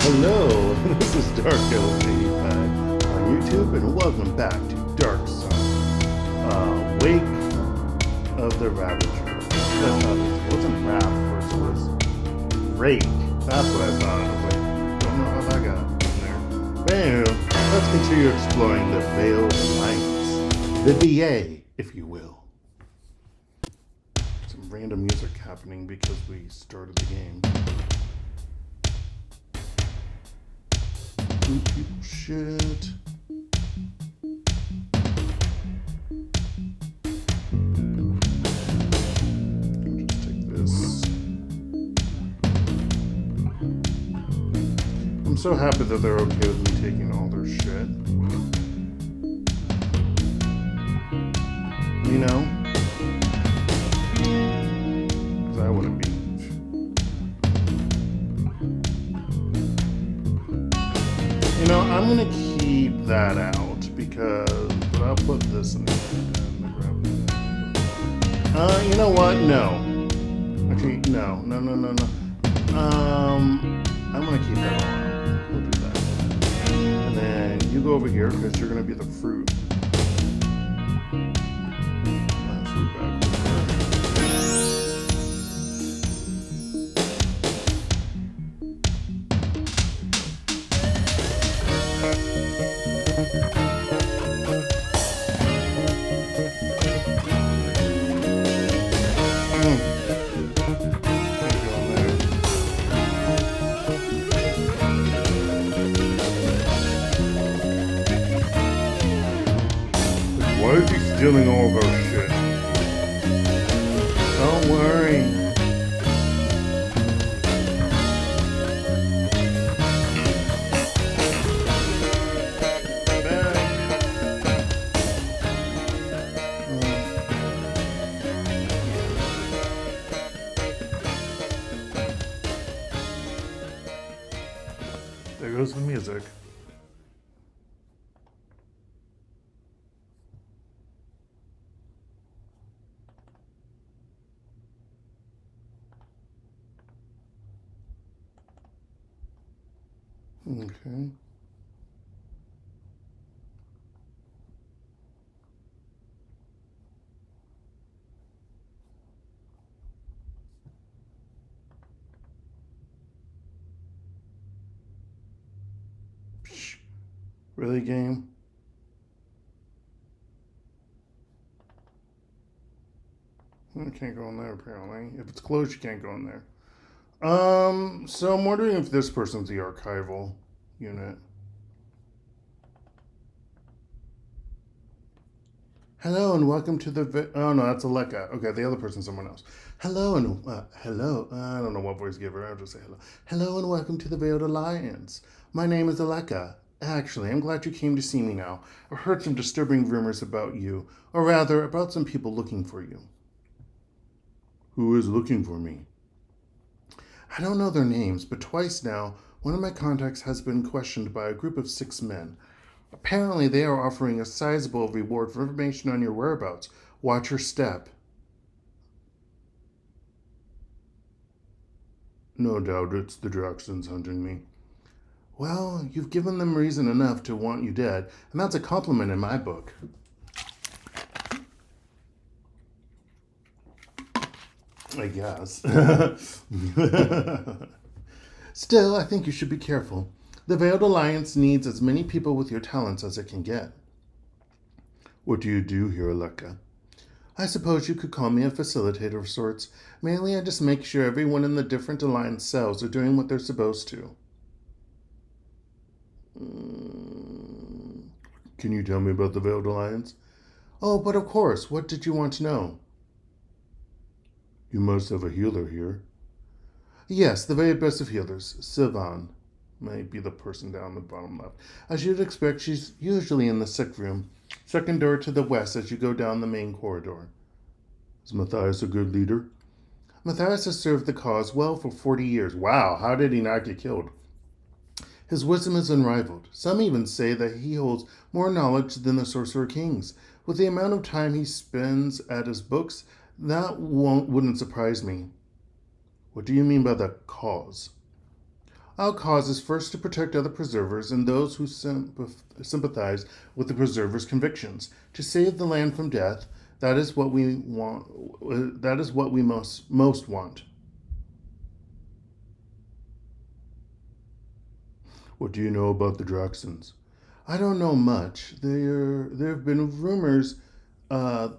Hello, this is Dark Elf 85 on YouTube, and welcome back to Dark Sun, Wake of the Ravager. It wasn't Wrath first, it was Rake. That's what I thought. I was like, don't know how that got in there. But anyway, let's continue exploring the Veiled Alliance, the VA, if you will. Some random music happening because we started the game. Shit. Just take this. I'm so happy that they're okay with me taking all their shit. You know? Because I wouldn't be. You know, I'm gonna keep that out because I'll put this in there. You know what? No. Actually, no. I'm gonna keep that on. We'll do that. And then you go over here because you're gonna be the fruit. Fruit bag. Why is he stealing all of our shit? Don't worry. There goes the music. Okay. Psh, really, game? I can't go in there apparently. If it's closed, you can't go in there. So I'm wondering if this person's the archival unit. Hello and welcome to the. Oh no, that's Aleka. Okay, the other person's someone else. Hello and hello. I don't know what voice to give her. I'll just say hello. Hello and welcome to the Veiled Alliance. My name is Aleka. Actually, I'm glad you came to see me now. I've heard some disturbing rumors about you, or rather, about some people looking for you. Who is looking for me? I don't know their names, but twice now, one of my contacts has been questioned by a group of 6 men. Apparently, they are offering a sizable reward for information on your whereabouts. Watch your step. No doubt it's the Draxons hunting me. Well, you've given them reason enough to want you dead, and that's a compliment in my book. I guess. Still, I think you should be careful. The Veiled Alliance needs as many people with your talents as it can get. What do you do here, Aleka? I suppose you could call me a facilitator of sorts. Mainly, I just make sure everyone in the different Alliance cells are doing what they're supposed to. Can you tell me about the Veiled Alliance? Oh, but of course. What did you want to know? You must have a healer here. Yes, the very best of healers, Sylvan. Might be the person down the bottom left. As you'd expect, she's usually in the sick room, second door to the west as you go down the main corridor. Is Matthias a good leader? Matthias has served the cause well for 40 years. Wow, how did he not get killed? His wisdom is unrivaled. Some even say that he holds more knowledge than the Sorcerer Kings. With the amount of time he spends at his books, that wouldn't surprise me. What do you mean by the cause? Our cause is first to protect other preservers and those who sympathize with the preservers' convictions, to save the land from death. That is what we want. That is what we most want. What do you know about the Draxons? I don't know much. There have been rumors uh,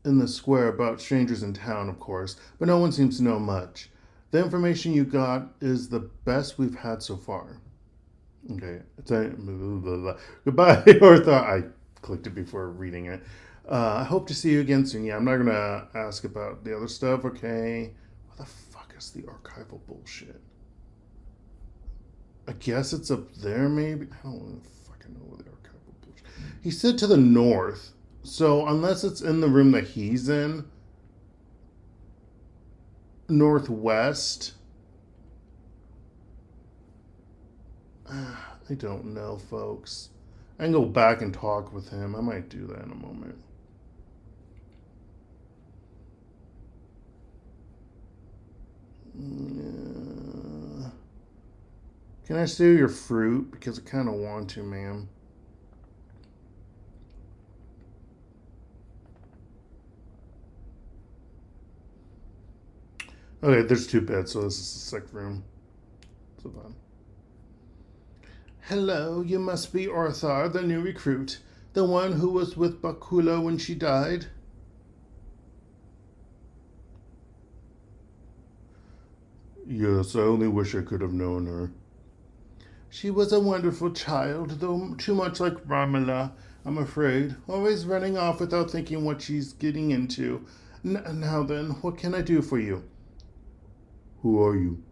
in the square about strangers in town, of course, but no one seems to know much. The information you got is the best we've had so far. Okay, goodbye, Ortha. I clicked it before reading it. I hope to see you again soon. Yeah, I'm not gonna ask about the other stuff. Okay, what the fuck is the archival bullshit? I guess it's up there, maybe. I don't really fucking know where the archival bullshit. He said to the north, so unless it's in the room that he's in, northwest. I don't know, folks. I can go back and talk with him. I might do that in a moment. Can I steal your fruit? Because I kind of want to, ma'am. Okay, there's two beds, so this is the sick room. So fun. Hello, you must be Orthar, the new recruit. The one who was with Bakula when she died? Yes, I only wish I could have known her. She was a wonderful child, though too much like Ramila, I'm afraid. Always running off without thinking what she's getting into. Now then, what can I do for you? Who are you?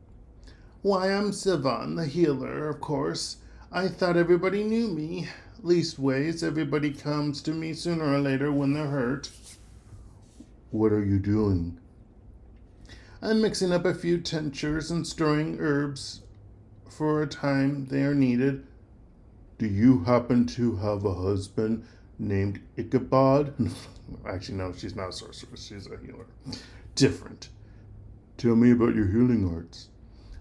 Why, I'm Sivan, the healer, of course. I thought everybody knew me. Leastways, everybody comes to me sooner or later when they're hurt. What are you doing? I'm mixing up a few tinctures and storing herbs for a time they are needed. Do you happen to have a husband named Ichabod? Actually, no, she's not a sorceress. She's a healer. Different. Tell me about your healing arts.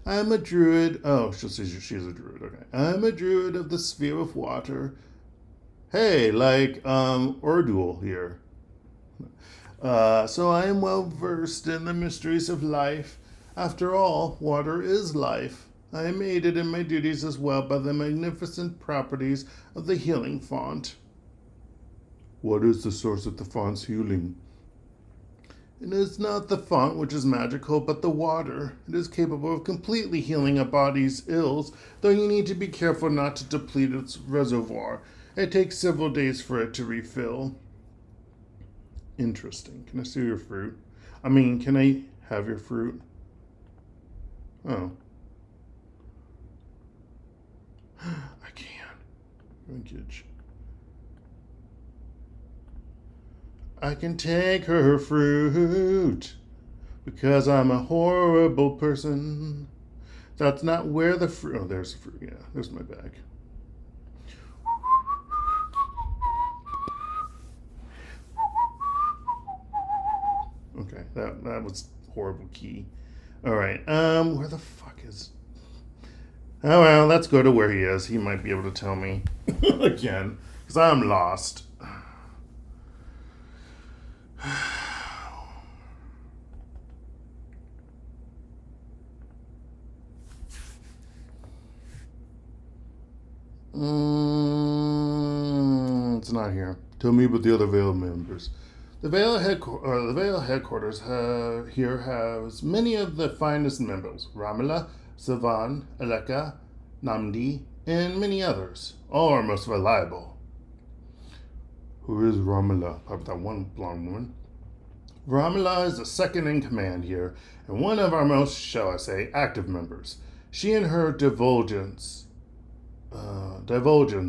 I'm a druid. Oh, she's a druid. Okay. I'm a druid of the sphere of water. Hey, like, Ordul here. So I am well versed in the mysteries of life. After all, water is life. I am aided in my duties as well by the magnificent properties of the healing font. What is the source of the font's healing? It is not the font which is magical, but the water. It is capable of completely healing a body's ills, though you need to be careful not to deplete its reservoir. It takes several days for it to refill. Interesting. Can I see your fruit? Can I have your fruit? Oh. I can. Linkage. I can take her fruit because I'm a horrible person. That's not where the fruit. Oh, there's the fruit. Yeah, there's my bag. Okay, that was horrible key. All right. Where the fuck is? Oh well, let's go to where he is. He might be able to tell me again, because I'm lost. It's not here. Tell me about the other Vale members. The Vale headquarters here has many of the finest members: Ramila, Savan, Eleka, Namdi, and many others. All are most reliable. Who is Ramila? Probably that one blonde woman. Ramila is the second in command here, and one of our most, shall I say, active members. She and her divulgence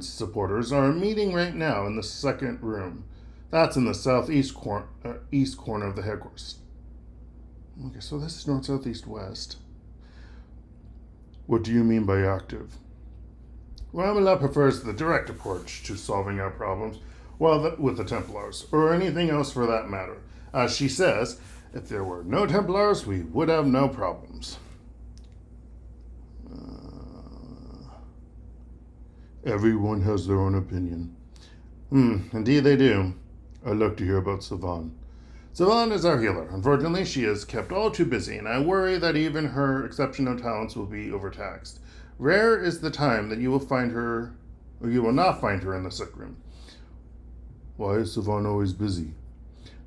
supporters are meeting right now in the second room. That's in the east corner of the headquarters. Okay, so this is north, south, east, west. What do you mean by active? Ramila prefers the direct approach to solving our problems, with the Templars, or anything else for that matter. She says, if there were no Templars, we would have no problems. Everyone has their own opinion. Indeed they do. I'd like to hear about Savan. Savan is our healer. Unfortunately, she is kept all too busy, and I worry that even her exceptional talents will be overtaxed. Rare is the time that you will find her, or you will not find her in the sick room. Why is Savan always busy?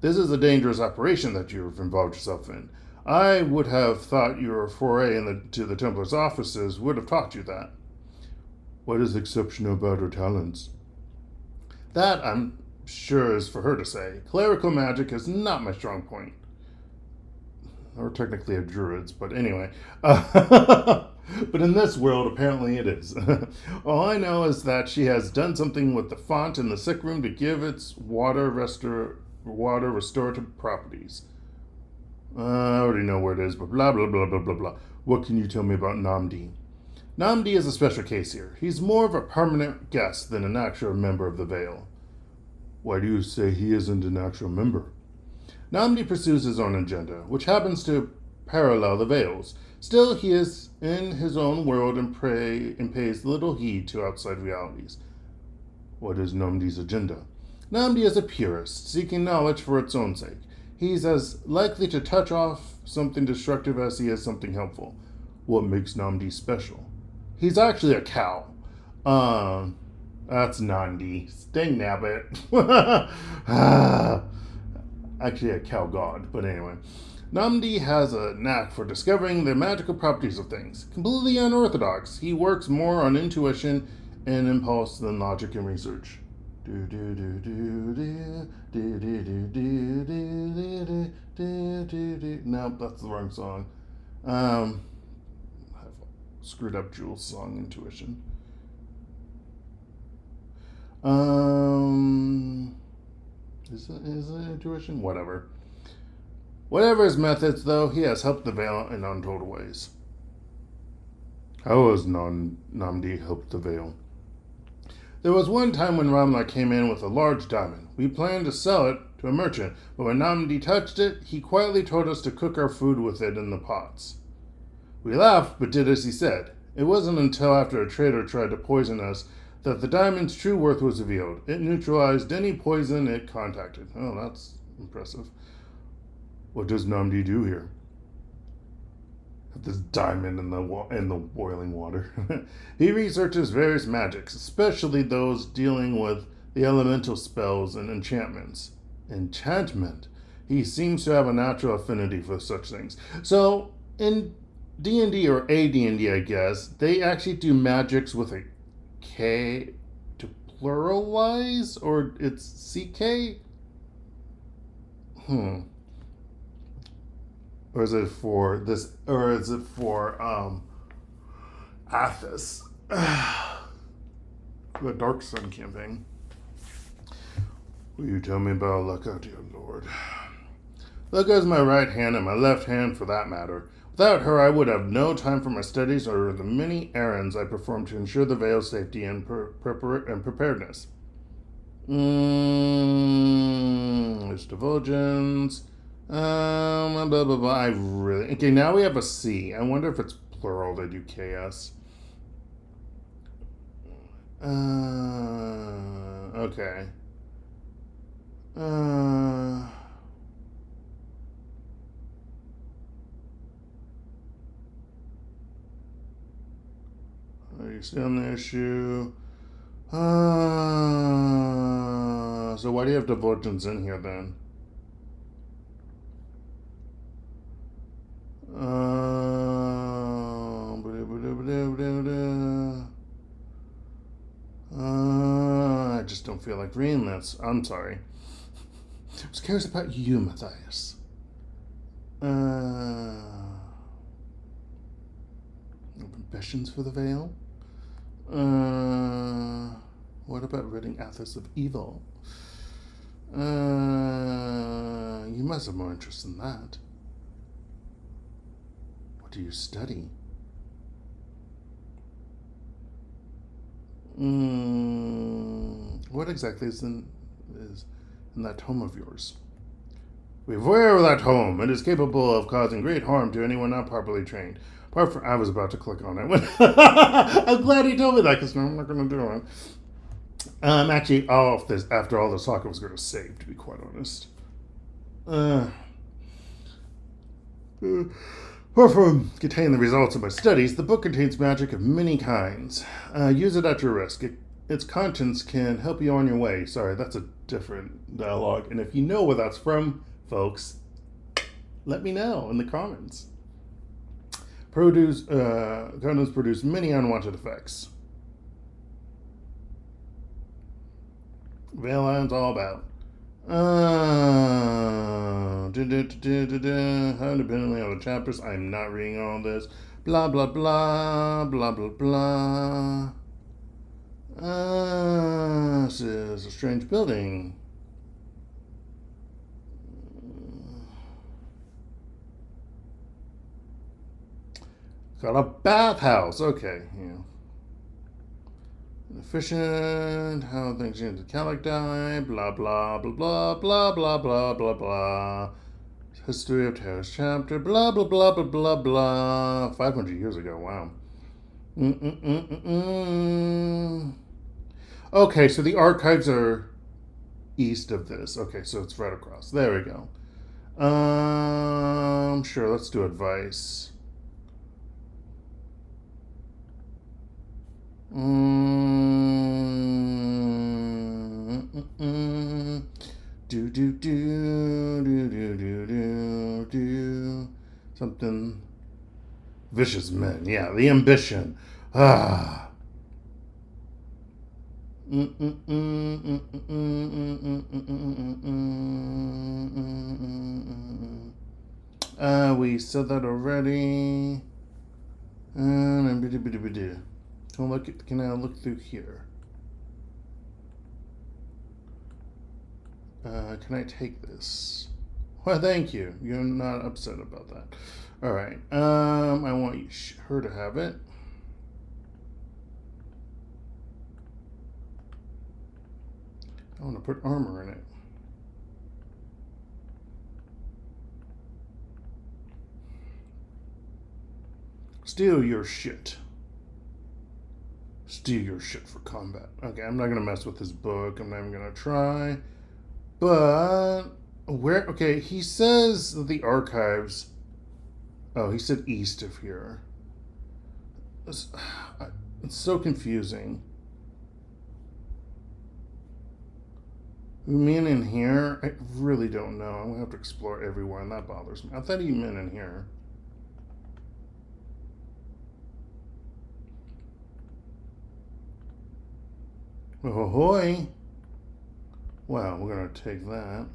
This is a dangerous operation that you have involved yourself in. I would have thought your foray into the Templar's offices would have taught you that. What is exceptional about her talents? That, I'm sure, is for her to say. Clerical magic is not my strong point. Or technically a druid's, but anyway. But in this world, apparently it is. All I know is that she has done something with the font in the sick room to give its water restorative properties. I already know where it is, but blah, blah, blah, blah, blah, blah. What can you tell me about Namdi? Namdi is a special case here. He's more of a permanent guest than an actual member of the Vale. Why do you say he isn't an actual member? Namdi pursues his own agenda, which happens to parallel the Vale's. Still, he is in his own world and pays little heed to outside realities. What is Namdi's agenda? Namdi is a purist, seeking knowledge for its own sake. He's as likely to touch off something destructive as he is something helpful. What makes Namdi special? He's actually a cow. That's Nandi. Sting nabbit. Actually a cow god, but anyway. Namdi has a knack for discovering the magical properties of things. Completely unorthodox. He works more on intuition and impulse than logic and research. Nope, that's the wrong song. I've screwed up Jules' song, Intuition. Is it Intuition? Whatever. Whatever his methods, though, he has helped the Vale in untold ways. How has Namdi helped the Vale? There was one time when Ramla came in with a large diamond. We planned to sell it to a merchant, but when Namdi touched it, he quietly told us to cook our food with it in the pots. We laughed, but did as he said. It wasn't until after a trader tried to poison us that the diamond's true worth was revealed. It neutralized any poison it contacted. Oh, that's impressive. What does Namdi do here? This diamond in the boiling water. He researches various magics, especially those dealing with the elemental spells and enchantments. Enchantment. He seems to have a natural affinity for such things. So, in D&D or AD&D, I guess, they actually do magics with a K to pluralize, or it's CK? Or is it for this? Or is it for Athos? The Dark Sun campaign. Will you tell me about Lucca, dear lord? Lucca is my right hand and my left hand, for that matter. Without her, I would have no time for my studies or the many errands I perform to ensure the Vale's safety and preparedness. There's divulgence. Blah, blah, blah. Okay, now we have a C. I wonder if it's plural. They do KS. Okay. Are you still on the issue? So why do you have divulgence in here then? I just don't feel like reading this. I'm sorry. I was curious about you, Matthias. Ambitions for the Vale? What about ridding Athos of evil? You must have more interest in that. What do you study? What exactly is in that tome of yours? Beware of that tome. It is capable of causing great harm to anyone not properly trained. Apart from, I was about to click on it. I'm glad he told me that because I'm not going to do it. Actually, off this after all this talk, I was going to save, to be quite honest. Apart from containing the results of my studies, the book contains magic of many kinds. Use it at your risk. Its contents can help you on your way. Sorry, that's a different dialogue. And if you know where that's from, folks, let me know in the comments. Condoms produce many unwanted effects. Valentine's all about. How independently on the chapters. I'm not reading all this. Blah, blah, blah, blah, blah, blah. This is a strange building. Got a bathhouse. Okay, yeah. Efficient, how things change the calici, blah, blah, blah, blah, blah, blah, blah, blah, blah. History of Terrace chapter, blah, blah, blah, blah, blah, blah. 500 years ago, wow. Okay, so the archives are east of this. Okay, so it's right across. There we go. Sure, let's do advice. Do. Something. Vicious men. Yeah, the ambition. We said that already. Can I look through here? Can I take this? Well, thank you. You're not upset about that. All right. I want her to have it. I want to put armor in it. Steal your shit. Steal your shit for combat. Okay, I'm not going to mess with this book. I'm not even going to try. But, where? Okay, he says the archives. Oh, he said east of here. It's so confusing. You mean in here? I really don't know. I'm going to have to explore everywhere, and that bothers me. I thought he meant in here. Ahoy! Wow, we're going to take that.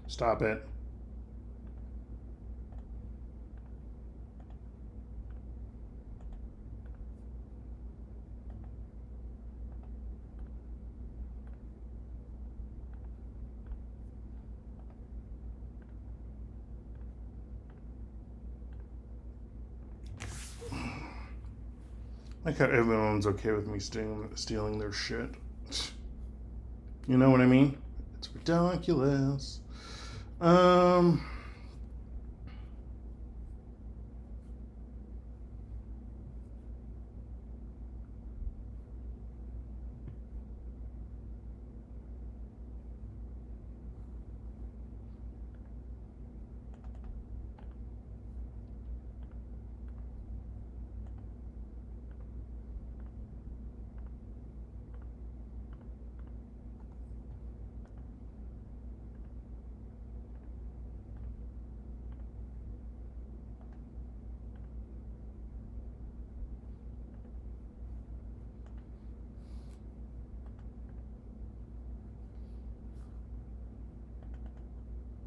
Stop it. Like how everyone's okay with me stealing their shit. You know what I mean? It's ridiculous.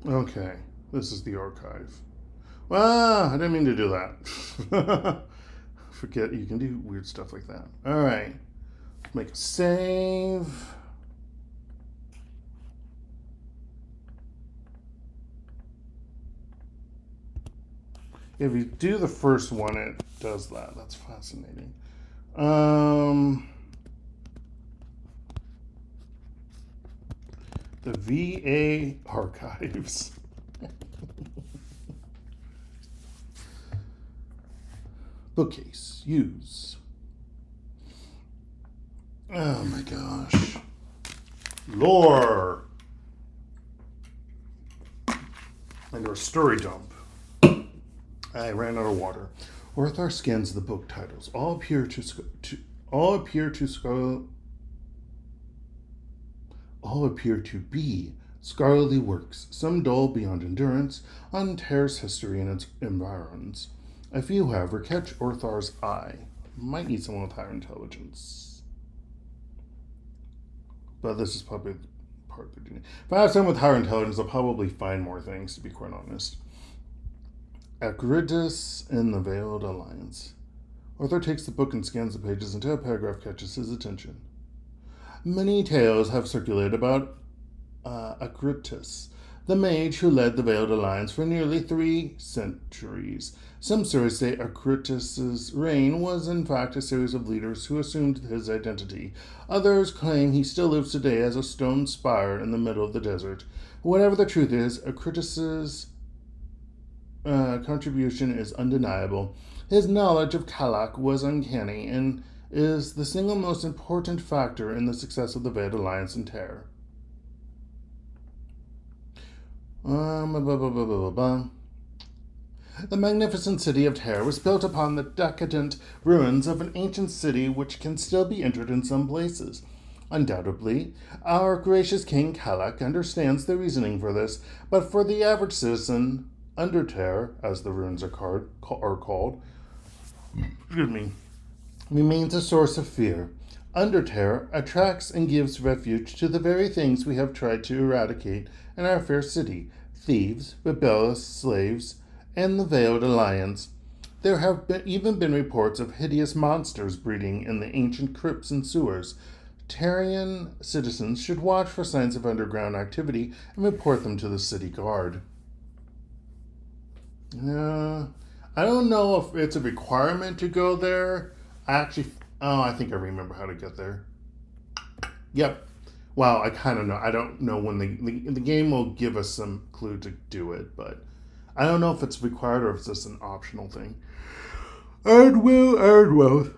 Okay, this is the archive. Well, I didn't mean to do that. Forget you can do weird stuff like that. All right, make a save. If you do the first one, it does that. That's fascinating. The VA archives. Bookcase. Use. Oh my gosh. Lore. And our story dump. I ran out of water. Orthar scans the book titles. All appear to be scholarly works, some dull beyond endurance, on Terra's history and its environs. A few, however, catch Orthar's eye. Might need someone with higher intelligence. But this is probably part of the duty. If I have someone with higher intelligence, I'll probably find more things, to be quite honest. Acridus in the Veiled Alliance. Arthur takes the book and scans the pages until a paragraph catches his attention. Many tales have circulated about Acridus, the mage who led the Veiled Alliance for nearly 3 centuries. Some stories say Acridus's reign was in fact a series of leaders who assumed his identity. Others claim he still lives today as a stone spire in the middle of the desert. Whatever the truth is, Acridus's contribution is undeniable. His knowledge of Kalak was uncanny and is the single most important factor in the success of the Veiled Alliance in Terror. The magnificent city of Terror was built upon the decadent ruins of an ancient city which can still be entered in some places. Undoubtedly, our gracious King Kalak understands the reasoning for this, but for the average citizen, Underterre, as the ruins are called, remains a source of fear. Underterre attracts and gives refuge to the very things we have tried to eradicate in our fair city: thieves, rebellious slaves, and the Veiled Alliance. There have even been reports of hideous monsters breeding in the ancient crypts and sewers. Terrian citizens should watch for signs of underground activity and report them to the city guard. I don't know if it's a requirement to go there. I think I remember how to get there. Yep. Well, I kind of know. I don't know when the game will give us some clue to do it, but I don't know if it's required or if it's just an optional thing. Ardwell.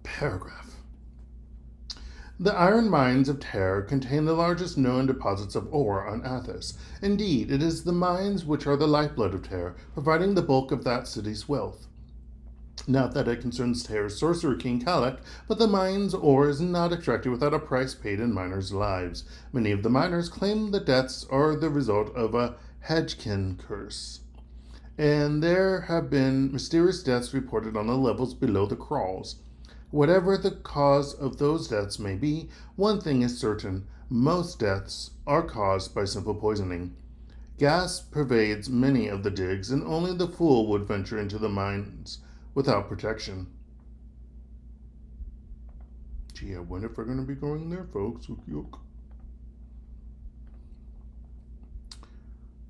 Paragraph. The iron mines of Terror contain the largest known deposits of ore on Athos. Indeed, it is the mines which are the lifeblood of Terror, providing the bulk of that city's wealth. Not that it concerns Terror's sorcerer King Kalak, but the mine's ore is not extracted without a price paid in miners' lives. Many of the miners claim the deaths are the result of a Hedgekin curse, and there have been mysterious deaths reported on the levels below the crawls. Whatever the cause of those deaths may be, one thing is certain: most deaths are caused by simple poisoning. Gas pervades many of the digs, and only the fool would venture into the mines without protection. Gee, I wonder if we're going to be going there, folks.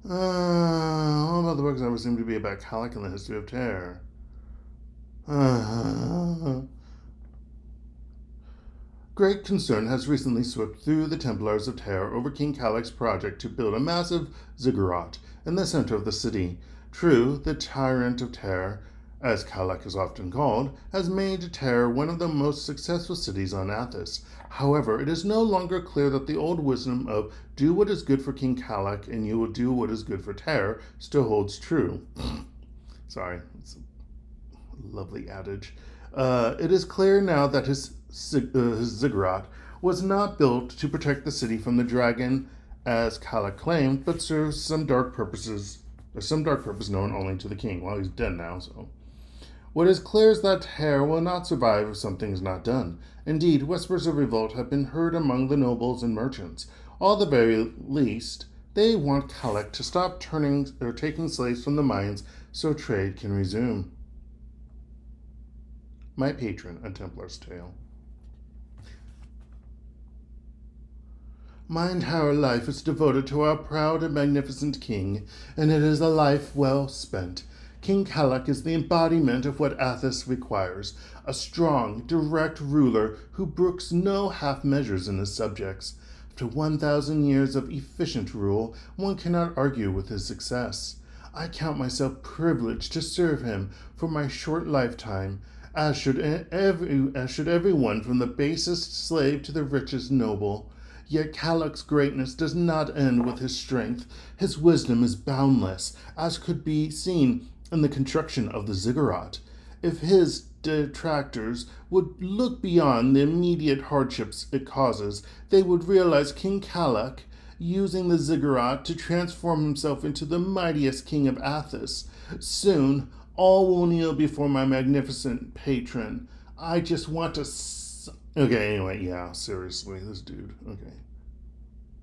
All about the books never seem to be about Kalak and the history of terror. Great concern has recently swept through the Templars of Terror over King Kalak's project to build a massive ziggurat in the center of the city. True, the Tyrant of Terror, as Kalak is often called, has made Terror one of the most successful cities on Athos. However, it is no longer clear that the old wisdom of do what is good for King Kalak and you will do what is good for Terror still holds true. Sorry, it's a lovely adage. It is clear now that his ziggurat was not built to protect the city from the dragon, as Kalak claimed, but serves some dark purpose known only to the king. Well, he's dead now, so. What is clear is that Terror will not survive if something is not done. Indeed, whispers of revolt have been heard among the nobles and merchants. All the very least, they want Kalak to stop taking slaves from the mines so trade can resume. My Patron, A Templar's Tale. My entire life is devoted to our proud and magnificent king, and it is a life well spent. King Kalak is the embodiment of what Athos requires, a strong, direct ruler who brooks no half measures in his subjects. After 1,000 years of efficient rule, one cannot argue with his success. I count myself privileged to serve him for my short lifetime, as should everyone from the basest slave to the richest noble. Yet Kalak's greatness does not end with his strength. His wisdom is boundless, as could be seen in the construction of the ziggurat. If his detractors would look beyond the immediate hardships it causes, they would realize King Kalak using the ziggurat to transform himself into the mightiest king of Athos. Soon, all will kneel before my magnificent patron. I just want to... Okay, anyway, yeah, seriously, this dude. Okay.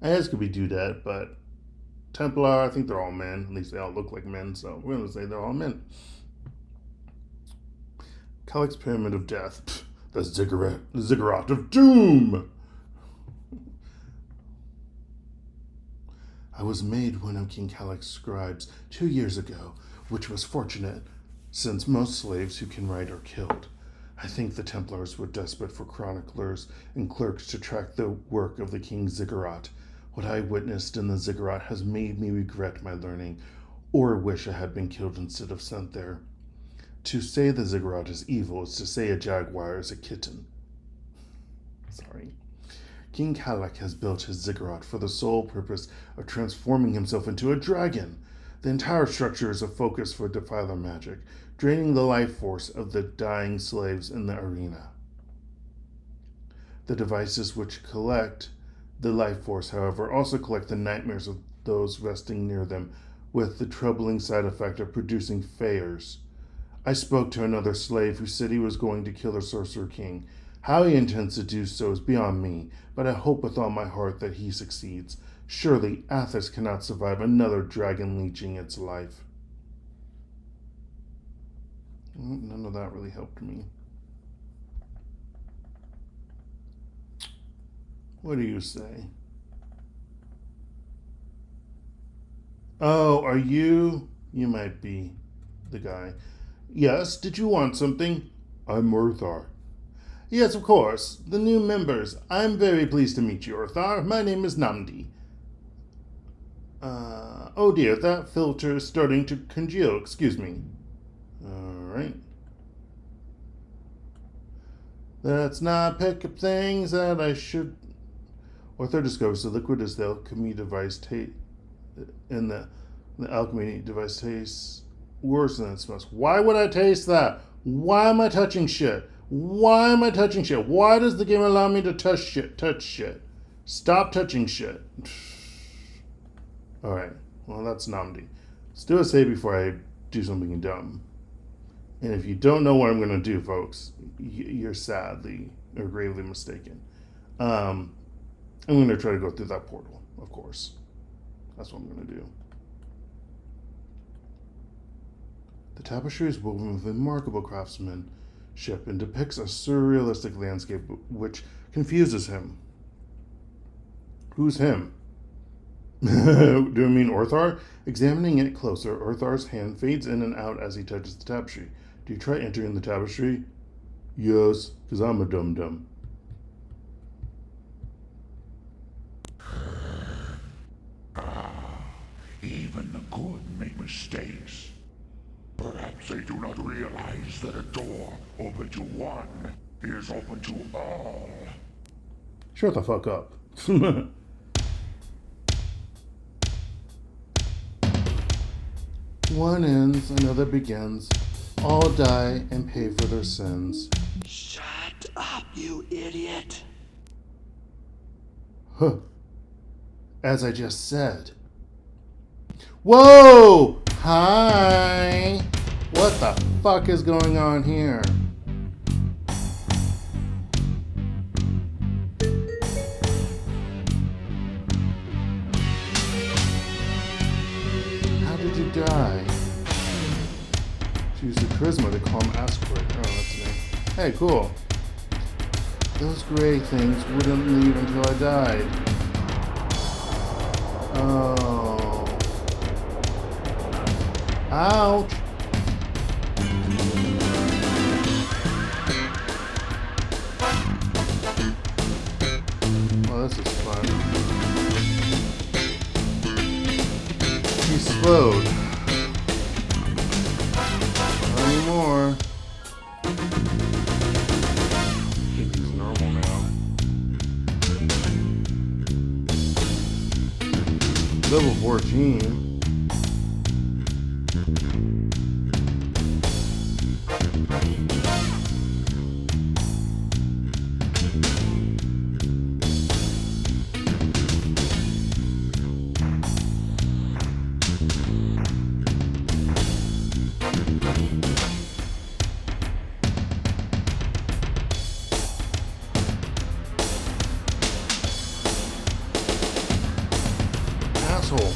I guess it could be Dudette, but Templar, I think they're all men. At least they all look like men, so we're going to say they're all men. Kalak's Pyramid of Death. Pfft, the Ziggurat of Doom! I was made one of King Kalak's scribes 2 years ago, which was fortunate, since most slaves who can write are killed. I think the Templars were desperate for chroniclers and clerks to track the work of the king's ziggurat. What I witnessed in the ziggurat has made me regret my learning, or wish I had been killed instead of sent there. To say the ziggurat is evil is to say a jaguar is a kitten. Sorry. King Kalak has built his ziggurat for the sole purpose of transforming himself into a dragon. The entire structure is a focus for defiler magic, draining the life force of the dying slaves in the arena. The devices which collect the life force, however, also collect the nightmares of those resting near them, with the troubling side effect of producing fayers. I spoke to another slave who said he was going to kill the Sorcerer King. How he intends to do so is beyond me, but I hope with all my heart that he succeeds. Surely Athos cannot survive another dragon leeching its life. None of that really helped me. What do you say? Oh, are you? You might be the guy. Yes, did you want something? I'm Urthar. Yes, of course. The new members. I'm very pleased to meet you, Urthar. My name is Namdi. Oh dear, that filter is starting to congeal. Excuse me. Alright. Let's not pick up things that I should... Urthar discovers the liquid is the alchemy device and the alchemy device tastes worse than it smells. Why would I taste that? Why am I touching shit? Why am I touching shit? Why does the game allow me to touch shit? Stop touching shit. Alright, well that's Namdi. Let's do a save before I do something dumb. And if you don't know what I'm going to do, folks, you're sadly or gravely mistaken. I'm going to try to go through that portal, of course. That's what I'm going to do. The tapestry is woven with remarkable craftsmanship and depicts a surrealistic landscape which confuses him. Who's him? Do I mean Urthar? Examining it closer, Urthar's hand fades in and out as he touches the tapestry. Do you try entering the tapestry? Yes, because I'm a dum-dum. Even the good make mistakes. Perhaps they do not realize that a door open to one is open to all. Shut the fuck up. One ends, another begins. All die and pay for their sins. Shut up, you idiot. Huh. As I just said. Whoa! Hi! What the fuck is going on here? How did you die? Choose the charisma to calm Asquith. Oh, that's me. Hey, cool. Those gray things wouldn't leave until I died. Oh. Ouch. Well, this is fun. He's slowed. Not anymore. I think he's normal now. Level 14. Asshole.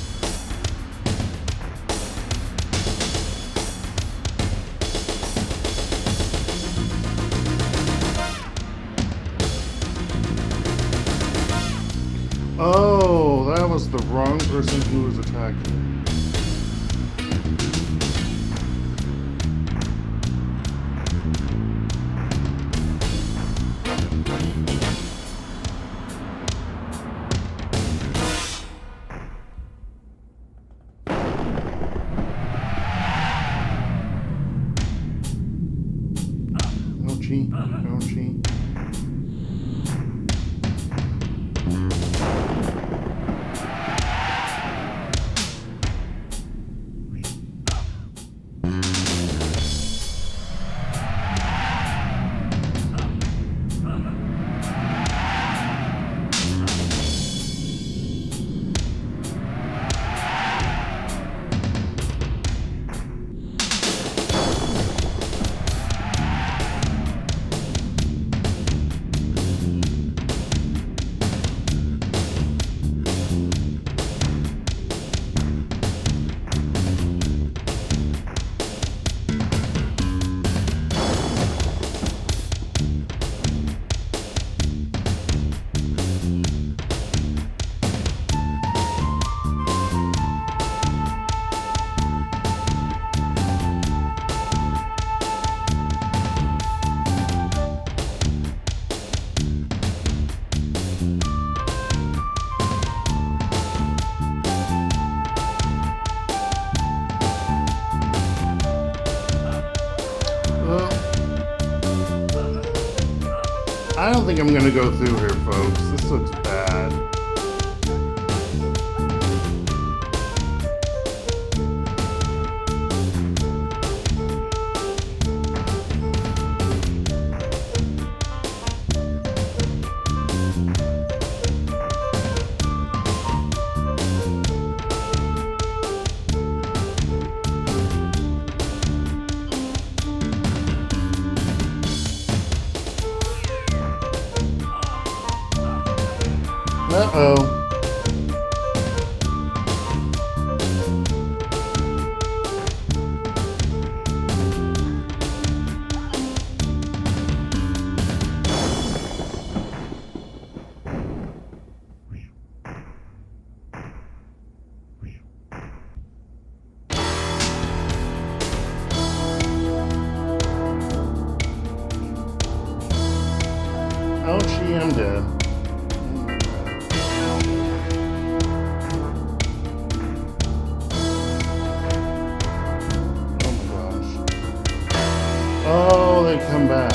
Oh, that was the wrong person who was attacking. Ouchie, ouchie. I don't think I'm gonna go through here, folks. This looks bad. Uh-oh. Ouchie, I'm dead. Oh, they come back.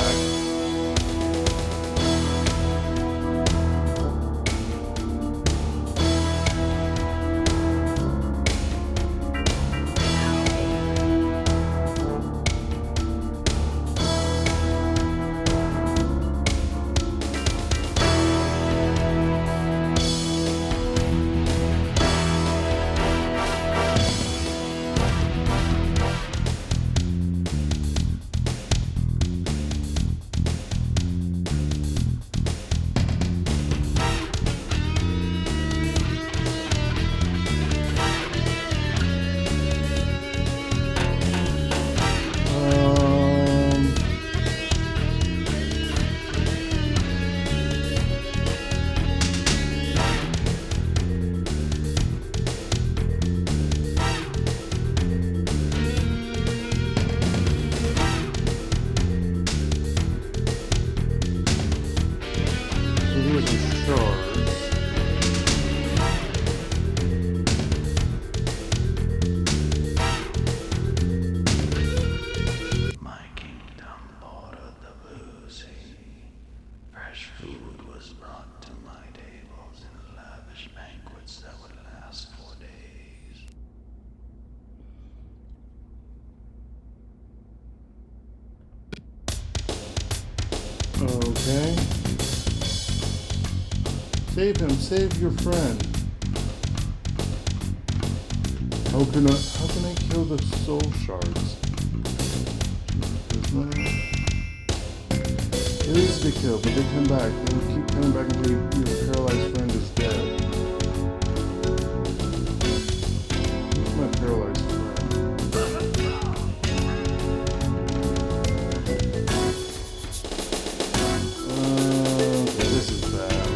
Okay? Save him. Save your friend. How can I kill the soul shards? It is to kill, but they come back. They keep coming back until your paralyzed friend is dead. Who's my paralyzed friend? Okay, this is bad.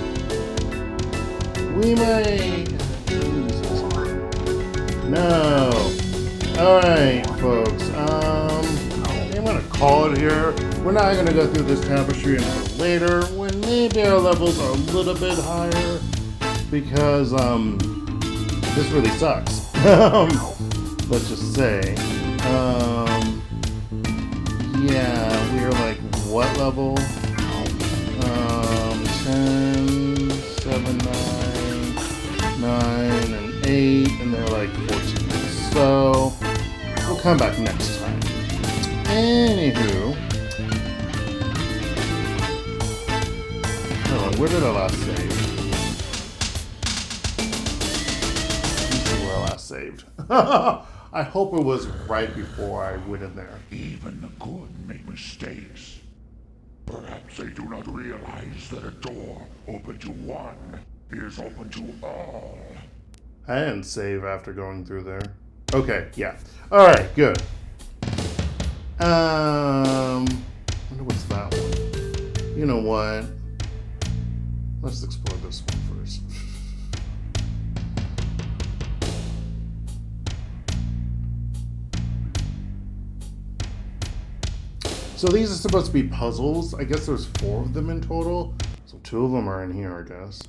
We might... No. Alright, folks. I'm gonna call it here. We're not gonna go through this tapestry until later, when maybe our levels are a little bit higher, because this really sucks. Let's just say. Yeah, we are like what level? 10, 7, 9, 9, and 8, and they're like 14. So we'll come back next time. Anywho, hold on, where did I last save? This is where I last saved. I hope it was right before I went in there. Even the good make mistakes. Perhaps they do not realize that a door open to one is open to all. I didn't save after going through there. Okay, yeah. Alright, good. Wonder what's that one? You know what? Let's explore this one first. So these are supposed to be puzzles. I guess there's 4 of them in total. So 2 of them are in here, I guess.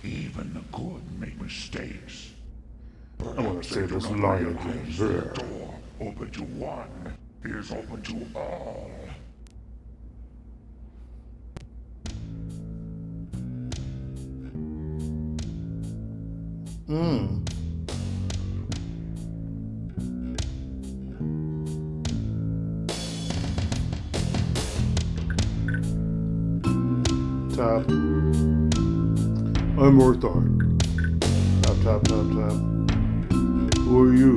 Even the good make mistakes. I want to say this line again. The door open to one is open to all. Tap. I'm Orthar. Tap, tap, tap, tap. Who are you?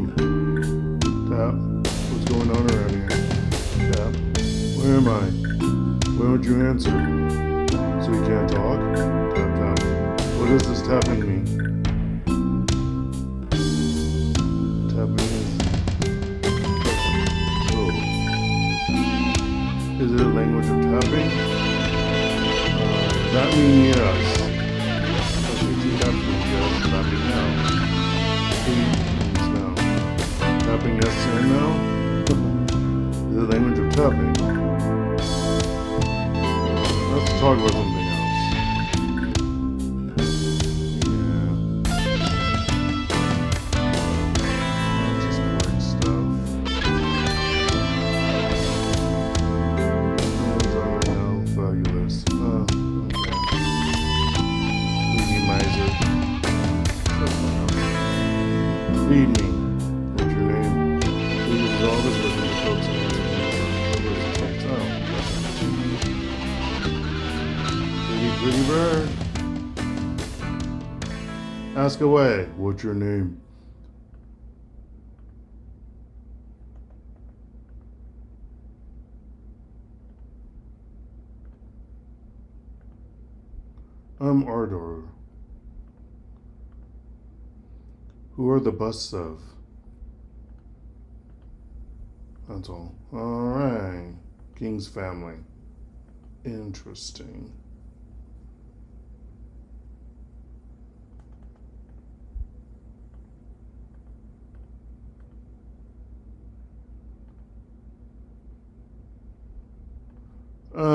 Tap. What's going on around here? Tap. Where am I? Why don't you answer? So you can't talk? Tap, tap. What does this tapping mean? Tapping is... Oh. Is it a language of tapping? That means yes. Okay, two taps means yes, tapping no. Three means no. Tapping yes and no? The language of tapping. Let's talk about something else. Yeah. Let's just collect stuff. Those are now valueless. Feed me. What's your name? He uses all this wisdom to coax and answer. Pretty bird. Ask away. What's your name? I'm Ardor. Who are the busts of? That's all. Alright. King's family. Interesting. Oh,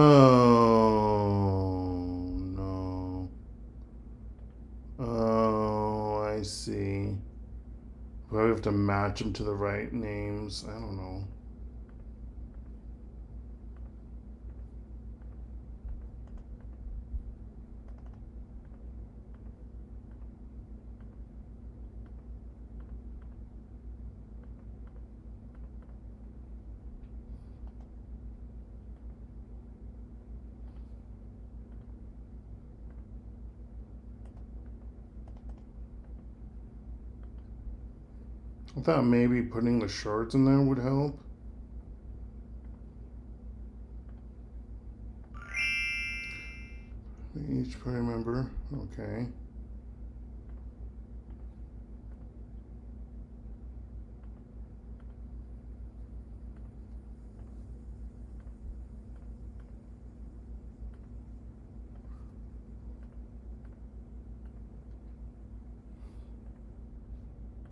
no. Oh, I see. Probably have to match them to the right names. I don't know. I thought maybe putting the shards in there would help. Each party member. Okay.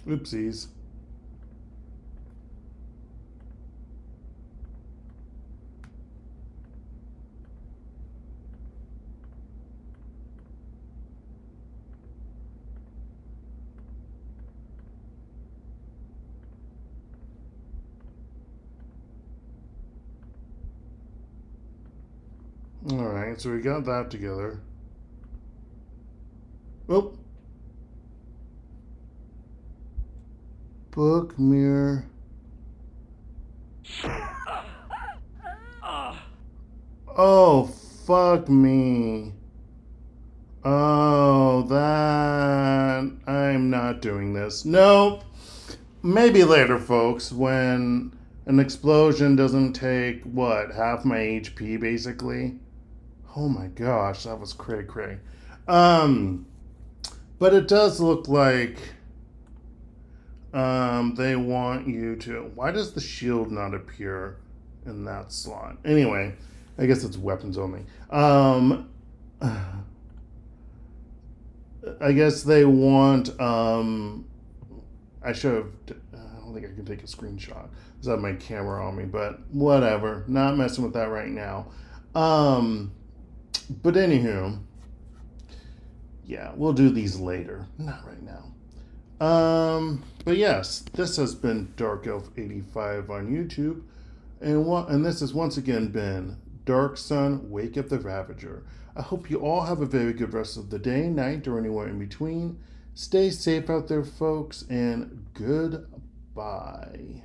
Oopsies. Alright, so we got that together. Oh! Book, mirror. Oh, fuck me. Oh, that. I'm not doing this. Nope. Maybe later, folks, when an explosion doesn't take, what, half my HP, basically? Oh my gosh, that was cray-cray. But it does look like they want you to... Why does the shield not appear in that slot? Anyway, I guess it's weapons only. I guess they want... I should have... I don't think I can take a screenshot. I have my camera on me, but whatever. Not messing with that right now. But anywho, yeah, we'll do these later. Not right now. But yes, this has been Dark Elf 85 on YouTube, and this has once again been Dark Sun, Wake Up the Ravager. I hope you all have a very good rest of the day, night, or anywhere in between. Stay safe out there, folks, and goodbye.